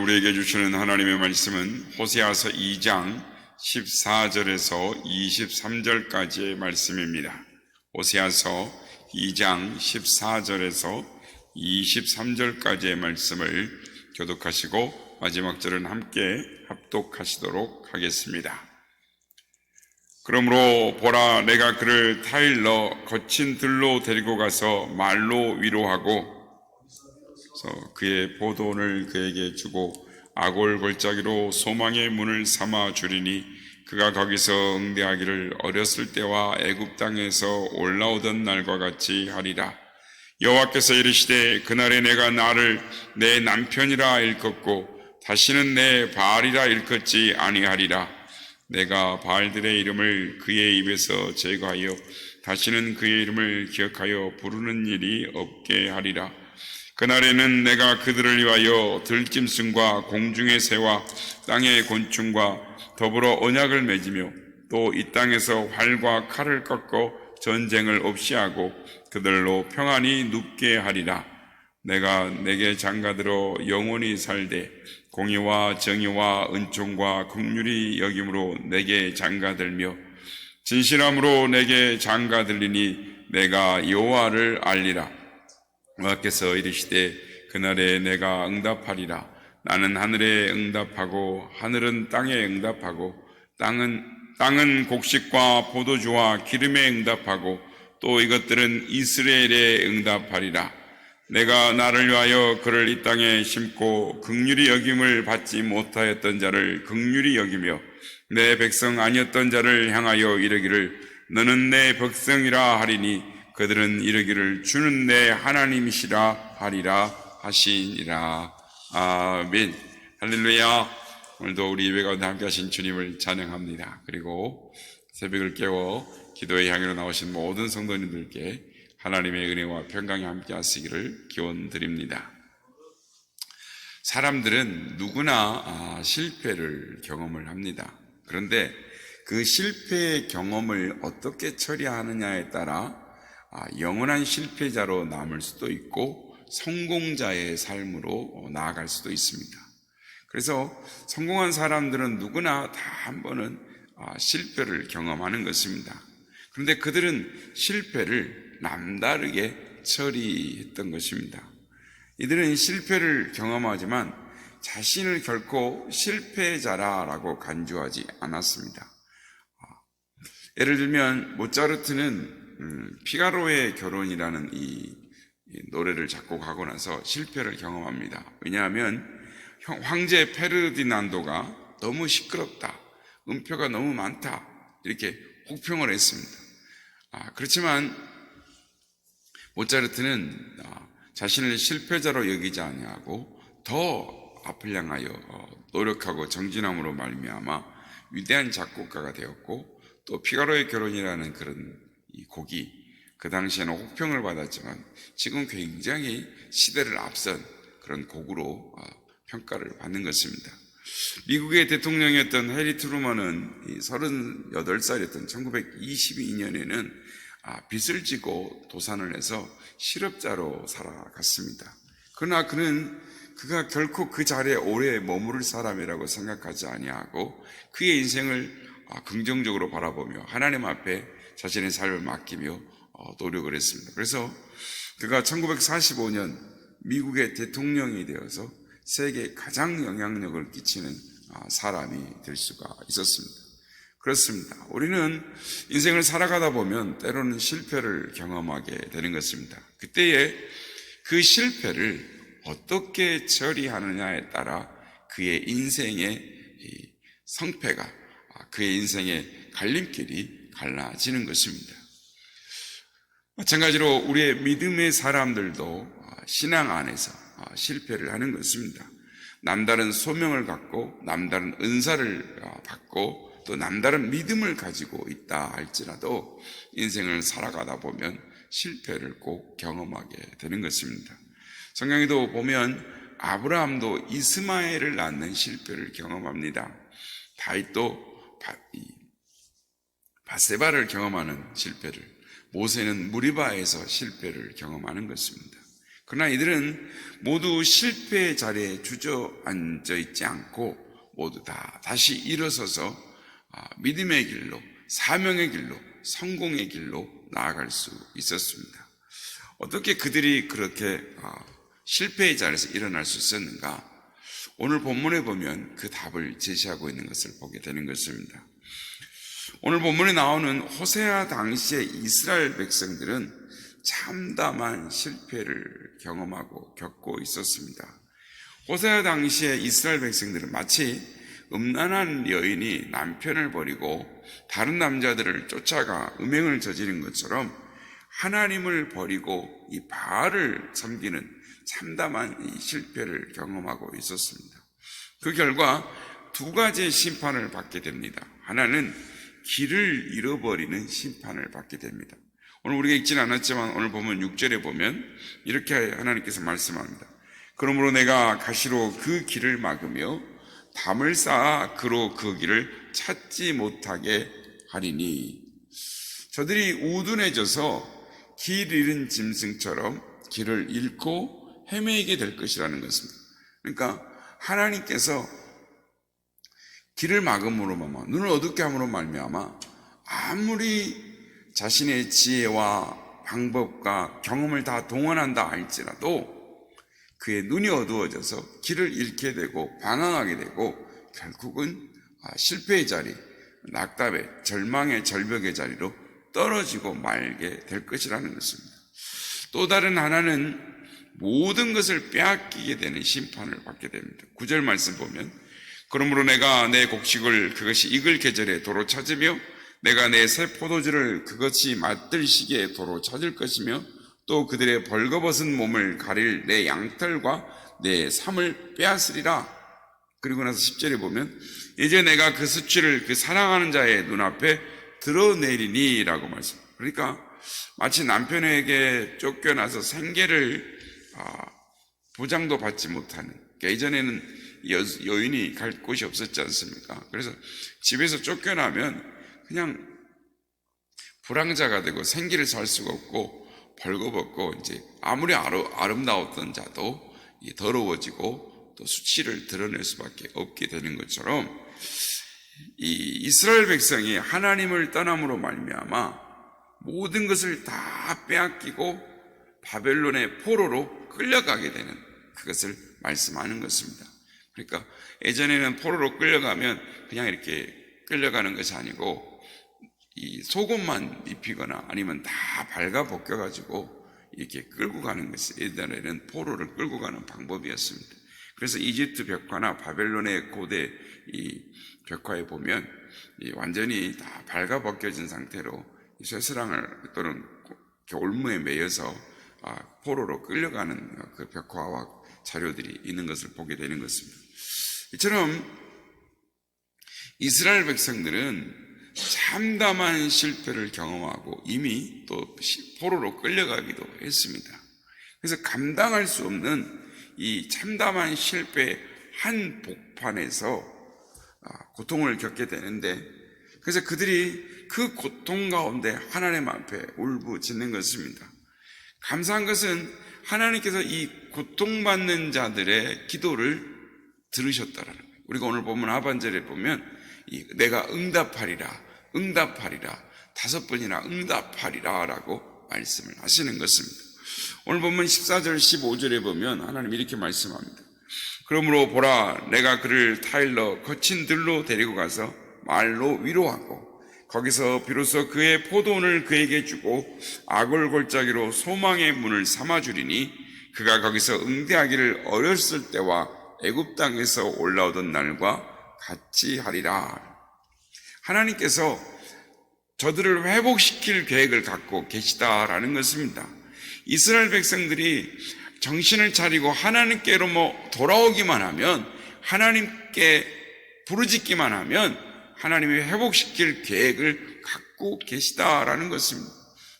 우리에게 주시는 하나님의 말씀은 호세아서 2장 14절에서 23절까지의 말씀입니다. 호세아서 2장 14절에서 23절까지의 말씀을 교독하시고 마지막 절은 함께 합독하시도록 하겠습니다. 그러므로 보라, 내가 그를 타일러 거친 들로 데리고 가서 말로 위로하고 그의 보돈을 그에게 주고 아골 골짜기로 소망의 문을 삼아 주리니 그가 거기서 응대하기를 어렸을 때와 애굽 땅에서 올라오던 날과 같이 하리라. 여호와께서 이르시되 그날에 내가 나를 내 남편이라 일컫고 다시는 내 바알이라 일컫지 아니하리라. 내가 바알들의 이름을 그의 입에서 제거하여 다시는 그의 이름을 기억하여 부르는 일이 없게 하리라. 그날에는 내가 그들을 위하여 들짐승과 공중의 새와 땅의 곤충과 더불어 언약을 맺으며 또 이 땅에서 활과 칼을 꺾어 전쟁을 없이 하고 그들로 평안히 눕게 하리라. 내가 내게 장가들어 영원히 살되 공의와 정의와 은총과 긍휼이 여김으로 내게 장가들며 진실함으로 내게 장가들리니 내가 여호와를 알리라. 여호와께서 이르시되 그날에 내가 응답하리라. 나는 하늘에 응답하고 하늘은 땅에 응답하고 땅은 곡식과 포도주와 기름에 응답하고 또 이것들은 이스라엘에 응답하리라. 내가 나를 위하여 그를 이 땅에 심고 긍휼히 여김을 받지 못하였던 자를 긍휼히 여기며 내 백성 아니었던 자를 향하여 이르기를 너는 내 백성이라 하리니 그들은 이르기를 주는 내 하나님이시라 하리라 하시니라. 아멘. 할렐루야. 오늘도 우리 예배 가운데 함께 하신 주님을 찬양합니다. 그리고 새벽을 깨워 기도의 향기로 나오신 모든 성도님들께 하나님의 은혜와 평강이 함께 하시기를 기원드립니다. 사람들은 누구나 실패를 경험을 합니다. 그런데 그 실패의 경험을 어떻게 처리하느냐에 따라 영원한 실패자로 남을 수도 있고 성공자의 삶으로 나아갈 수도 있습니다. 그래서 성공한 사람들은 누구나 다 한 번은 실패를 경험하는 것입니다. 그런데 그들은 실패를 남다르게 처리했던 것입니다. 이들은 실패를 경험하지만 자신을 결코 실패자라고 간주하지 않았습니다. 예를 들면 모차르트는 피가로의 결혼이라는 이 노래를 작곡하고 나서 실패를 경험합니다. 왜냐하면 황제 페르디난도가 너무 시끄럽다, 음표가 너무 많다 이렇게 혹평을 했습니다. 그렇지만 모차르트는 자신을 실패자로 여기지 아니하고 더 앞을 향하여 노력하고 정진함으로 말미암아 위대한 작곡가가 되었고 또 피가로의 결혼이라는 그런 이 곡이 그 당시에는 혹평을 받았지만 지금 굉장히 시대를 앞선 그런 곡으로 평가를 받는 것입니다. 미국의 대통령이었던 해리 트루먼은 38살이었던 1922년에는 빚을 지고 도산을 해서 실업자로 살아갔습니다. 그러나 그가 결코 그 자리에 오래 머무를 사람이라고 생각하지 아니하고 그의 인생을 긍정적으로 바라보며 하나님 앞에 자신의 삶을 맡기며 노력을 했습니다. 그래서 그가 1945년 미국의 대통령이 되어서 세계에 가장 영향력을 끼치는 사람이 될 수가 있었습니다. 그렇습니다. 우리는 인생을 살아가다 보면 때로는 실패를 경험하게 되는 것입니다. 그때에 그 실패를 어떻게 처리하느냐에 따라 그의 인생의 성패가, 그의 인생의 갈림길이 갈라지는 것입니다. 마찬가지로 우리의 믿음의 사람들도 신앙 안에서 실패를 하는 것입니다. 남다른 소명을 갖고 남다른 은사를 받고 또 남다른 믿음을 가지고 있다 할지라도 인생을 살아가다 보면 실패를 꼭 경험하게 되는 것입니다. 성경에도 보면 아브라함도 이스마엘을 낳는 실패를 경험합니다. 다윗도 바세바를 경험하는 실패를, 모세는 무리바에서 실패를 경험하는 것입니다. 그러나 이들은 모두 실패의 자리에 주저앉아 있지 않고 모두 다 다시 일어서서 믿음의 길로, 사명의 길로, 성공의 길로 나아갈 수 있었습니다. 어떻게 그들이 그렇게 실패의 자리에서 일어날 수 있었는가? 오늘 본문에 보면 그 답을 제시하고 있는 것을 보게 되는 것입니다. 오늘 본문에 나오는 호세아 당시의 이스라엘 백성들은 참담한 실패를 경험하고 겪고 있었습니다. 호세아 당시의 이스라엘 백성들은 마치 음란한 여인이 남편을 버리고 다른 남자들을 쫓아가 음행을 저지른 것처럼 하나님을 버리고 이 바알을 섬기는 참담한 이 실패를 경험하고 있었습니다. 그 결과 두 가지의 심판을 받게 됩니다. 하나는 길을 잃어버리는 심판을 받게 됩니다. 오늘 우리가 읽지는 않았지만 오늘 보면 6절에 보면 이렇게 하나님께서 말씀합니다. 그러므로 내가 가시로 그 길을 막으며 담을 쌓아 그로 그 길을 찾지 못하게 하리니, 저들이 우둔해져서 길 잃은 짐승처럼 길을 잃고 헤매게 될 것이라는 것입니다. 그러니까 하나님께서 길을 막음으로 눈을 어둡게 함으로 말미암아 아무리 자신의 지혜와 방법과 경험을 다 동원한다 할지라도 그의 눈이 어두워져서 길을 잃게 되고 방황하게 되고 결국은 실패의 자리, 낙답의, 절망의 절벽의 자리로 떨어지고 말게 될 것이라는 것입니다. 또 다른 하나는 모든 것을 빼앗기게 되는 심판을 받게 됩니다. 9절 말씀 보면 그러므로 내가 내 곡식을 그것이 익을 계절에 도로 찾으며 내가 내 새 포도주를 그것이 맞들 시기에 도로 찾을 것이며 또 그들의 벌거벗은 몸을 가릴 내 양털과 내 삶을 빼앗으리라. 그리고 나서 10절에 보면 이제 내가 그 수치를 그 사랑하는 자의 눈앞에 드러내리니 라고 말씀. 그러니까 마치 남편에게 쫓겨나서 생계를 보장도 받지 못하는, 그러니까 예전에는 여인이 갈 곳이 없었지 않습니까? 그래서 집에서 쫓겨나면 그냥 불황자가 되고 생기를 살 수가 없고 벌거벗고 이제 아무리 아름다웠던 자도 더러워지고 또 수치를 드러낼 수밖에 없게 되는 것처럼 이 이스라엘 백성이 하나님을 떠남으로 말미암아 모든 것을 다 빼앗기고 바벨론의 포로로 끌려가게 되는 그것을 말씀하는 것입니다. 그러니까 예전에는 포로로 끌려가면 그냥 이렇게 끌려가는 것이 아니고 이 속옷만 입히거나 아니면 다 발가 벗겨가지고 이렇게 끌고 가는 것이 예전에는 포로를 끌고 가는 방법이었습니다. 그래서 이집트 벽화나 바벨론의 고대 이 벽화에 보면 완전히 다 발가 벗겨진 상태로 쇠사랑을 또는 올무에 매여서 포로로 끌려가는 그 벽화와 자료들이 있는 것을 보게 되는 것입니다. 이처럼 이스라엘 백성들은 참담한 실패를 경험하고 이미 또 포로로 끌려가기도 했습니다. 그래서 감당할 수 없는 이 참담한 실패의 한 복판에서 고통을 겪게 되는데, 그래서 그들이 그 고통 가운데 하나님 앞에 울부짖는 것입니다. 감사한 것은 하나님께서 이 고통받는 자들의 기도를 들으셨다라는 거예요. 우리가 오늘 보면 하반절에 보면 내가 응답하리라 5번이나 응답하리라 라고 말씀을 하시는 것입니다. 오늘 보면 14절 15절에 보면 하나님 이렇게 말씀합니다. 그러므로 보라, 내가 그를 타일러 거친 들로 데리고 가서 말로 위로하고 거기서 비로소 그의 포도원을 그에게 주고 아골 골짜기로 소망의 문을 삼아주리니 그가 거기서 응대하기를 어렸을 때와 애굽 땅에서 올라오던 날과 같이 하리라. 하나님께서 저들을 회복시킬 계획을 갖고 계시다라는 것입니다. 이스라엘 백성들이 정신을 차리고 하나님께로 돌아오기만 하면, 하나님께 부르짖기만 하면 하나님이 회복시킬 계획을 갖고 계시다라는 것입니다.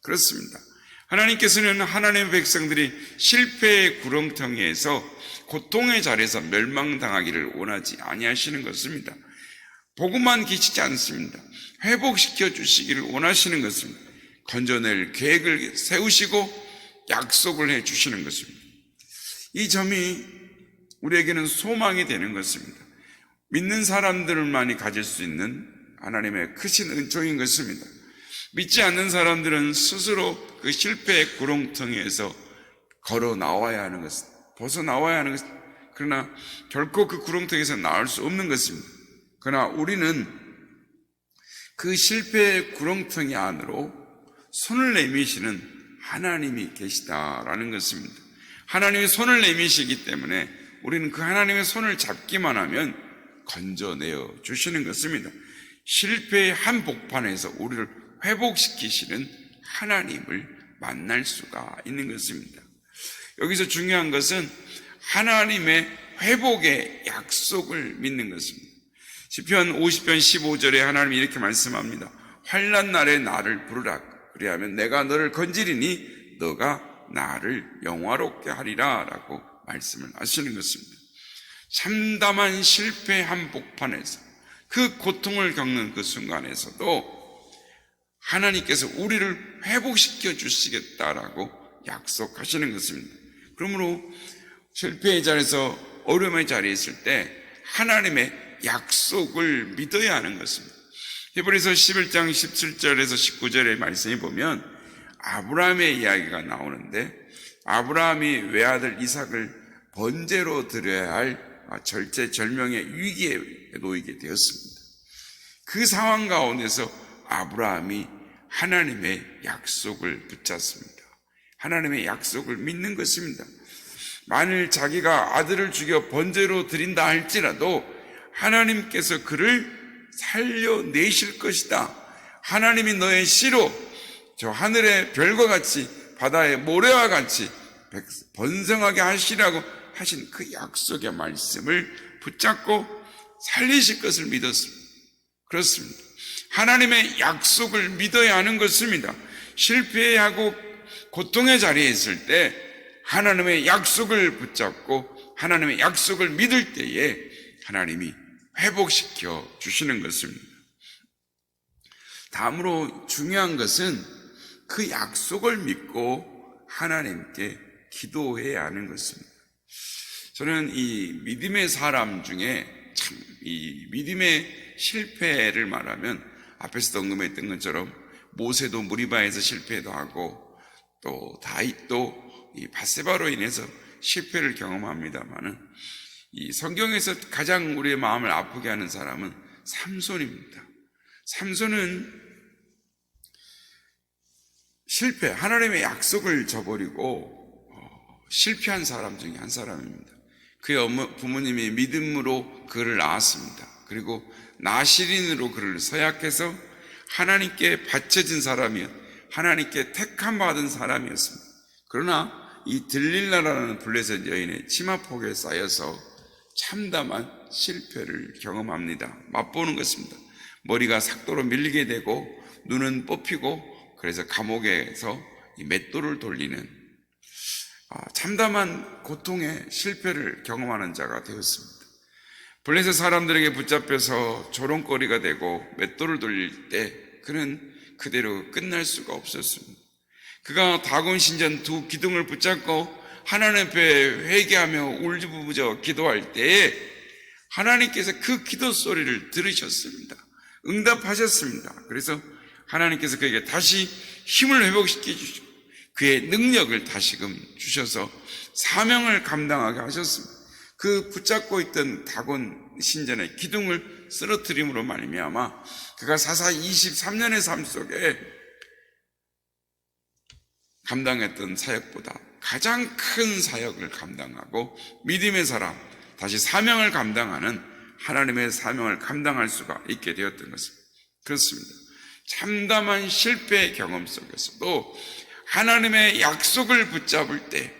그렇습니다. 하나님께서는 하나님의 백성들이 실패의 구렁텅이에서 고통의 자리에서 멸망당하기를 원하지 아니하시는 것입니다. 복음만 계시지 않습니다. 회복시켜 주시기를 원하시는 것입니다. 건져낼 계획을 세우시고 약속을 해 주시는 것입니다. 이 점이 우리에게는 소망이 되는 것입니다. 믿는 사람들만이 가질 수 있는 하나님의 크신 은총인 것입니다. 믿지 않는 사람들은 스스로 그 실패의 구렁텅이에서 걸어 나와야 하는 것, 벗어나와야 하는 것, 그러나 결코 그 구렁텅이에서 나올 수 없는 것입니다. 그러나 우리는 그 실패의 구렁텅이 안으로 손을 내미시는 하나님이 계시다라는 것입니다. 하나님이 손을 내미시기 때문에 우리는 그 하나님의 손을 잡기만 하면 건져내어 주시는 것입니다. 실패의 한복판에서 우리를 회복시키시는 하나님을 만날 수가 있는 것입니다. 여기서 중요한 것은 하나님의 회복의 약속을 믿는 것입니다. 시편 50편 15절에 하나님이 이렇게 말씀합니다. 환난 날에 나를 부르라. 그리하면 내가 너를 건지리니 너가 나를 영화롭게 하리라 라고 말씀을 하시는 것입니다. 참담한 실패 한복판에서 그 고통을 겪는 그 순간에서도 하나님께서 우리를 회복시켜 주시겠다라고 약속하시는 것입니다. 그러므로 실패의 자리에서 어려움의 자리에 있을 때 하나님의 약속을 믿어야 하는 것입니다. 히브리서 11장 17절에서 19절의 말씀에 보면 아브라함의 이야기가 나오는데 아브라함이 외아들 이삭을 번제로 드려야 할 절체절명의 위기에 놓이게 되었습니다. 그 상황 가운데서 아브라함이 하나님의 약속을 붙잡습니다. 하나님의 약속을 믿는 것입니다. 만일 자기가 아들을 죽여 번제로 드린다 할지라도 하나님께서 그를 살려내실 것이다. 하나님이 너의 씨로 저 하늘의 별과 같이 바다의 모래와 같이 번성하게 하시라고 하신 그 약속의 말씀을 붙잡고 살리실 것을 믿었습니다. 그렇습니다. 하나님의 약속을 믿어야 하는 것입니다. 실패하고 고통의 자리에 있을 때 하나님의 약속을 붙잡고 하나님의 약속을 믿을 때에 하나님이 회복시켜 주시는 것입니다. 다음으로 중요한 것은 그 약속을 믿고 하나님께 기도해야 하는 것입니다. 저는 이 믿음의 사람 중에 참 이 믿음의 실패를 말하면 앞에서도 언급했던 것처럼 모세도 무리바에서 실패도 하고 또 다윗도 이 밧세바로 인해서 실패를 경험합니다만은 이 성경에서 가장 우리의 마음을 아프게 하는 사람은 삼손입니다. 삼손은 실패, 하나님의 약속을 저버리고 실패한 사람 중에 한 사람입니다. 그의 부모님이 믿음으로 그를 낳았습니다. 그리고 나시린으로 그를 서약해서 하나님께 바쳐진 사람이었, 하나님께 택함 받은 사람이었습니다. 그러나 이 들릴라라는 블레셋 여인의 치마폭에 쌓여서 참담한 실패를 경험합니다. 맛보는 것입니다. 머리가 삭도로 밀리게 되고 눈은 뽑히고 그래서 감옥에서 이 맷돌을 돌리는 참담한 고통의 실패를 경험하는 자가 되었습니다. 블레셋 사람들에게 붙잡혀서 조롱거리가 되고 맷돌을 돌릴 때 그는 그대로 끝날 수가 없었습니다. 그가 다곤 신전 두 기둥을 붙잡고 하나님 앞에 회개하며 울부짖어 기도할 때에 하나님께서 그 기도 소리를 들으셨습니다. 응답하셨습니다. 그래서 하나님께서 그에게 다시 힘을 회복시켜 주시고 그의 능력을 다시금 주셔서 사명을 감당하게 하셨습니다. 그 붙잡고 있던 다곤 신전의 기둥을 쓰러뜨림으로 말미암아 그가 사사 23년의 삶 속에 감당했던 사역보다 가장 큰 사역을 감당하고 믿음의 사람, 다시 사명을 감당하는 하나님의 사명을 감당할 수가 있게 되었던 것입니다. 그렇습니다. 참담한 실패의 경험 속에서도 하나님의 약속을 붙잡을 때,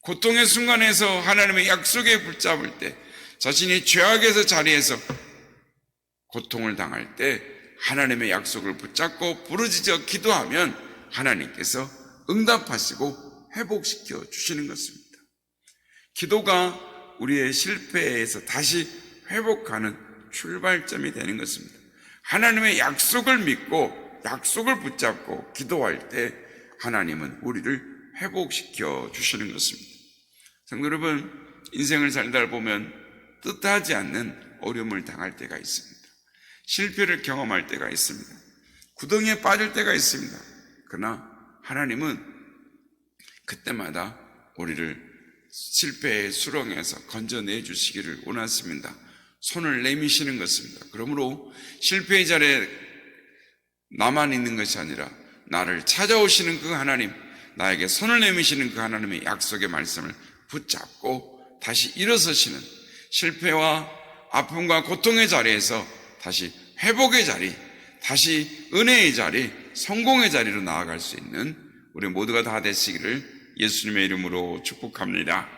고통의 순간에서 하나님의 약속에 붙잡을 때, 자신이 죄악에서 자리에서 고통을 당할 때 하나님의 약속을 붙잡고 부르짖어 기도하면 하나님께서 응답하시고 회복시켜 주시는 것입니다. 기도가 우리의 실패에서 다시 회복하는 출발점이 되는 것입니다. 하나님의 약속을 믿고 약속을 붙잡고 기도할 때 하나님은 우리를 회복시켜 주시는 것입니다. 성도 여러분, 인생을 살다 보면 뜻하지 않는 어려움을 당할 때가 있습니다. 실패를 경험할 때가 있습니다. 구덩이에 빠질 때가 있습니다. 그러나 하나님은 그때마다 우리를 실패의 수렁에서 건져내 주시기를 원하십니다. 손을 내미시는 것입니다. 그러므로 실패의 자리에 나만 있는 것이 아니라 나를 찾아오시는 그 하나님, 나에게 손을 내미시는 그 하나님의 약속의 말씀을 붙잡고 다시 일어서시는, 실패와 아픔과 고통의 자리에서 다시 회복의 자리, 다시 은혜의 자리, 성공의 자리로 나아갈 수 있는 우리 모두가 다 되시기를 예수님의 이름으로 축복합니다.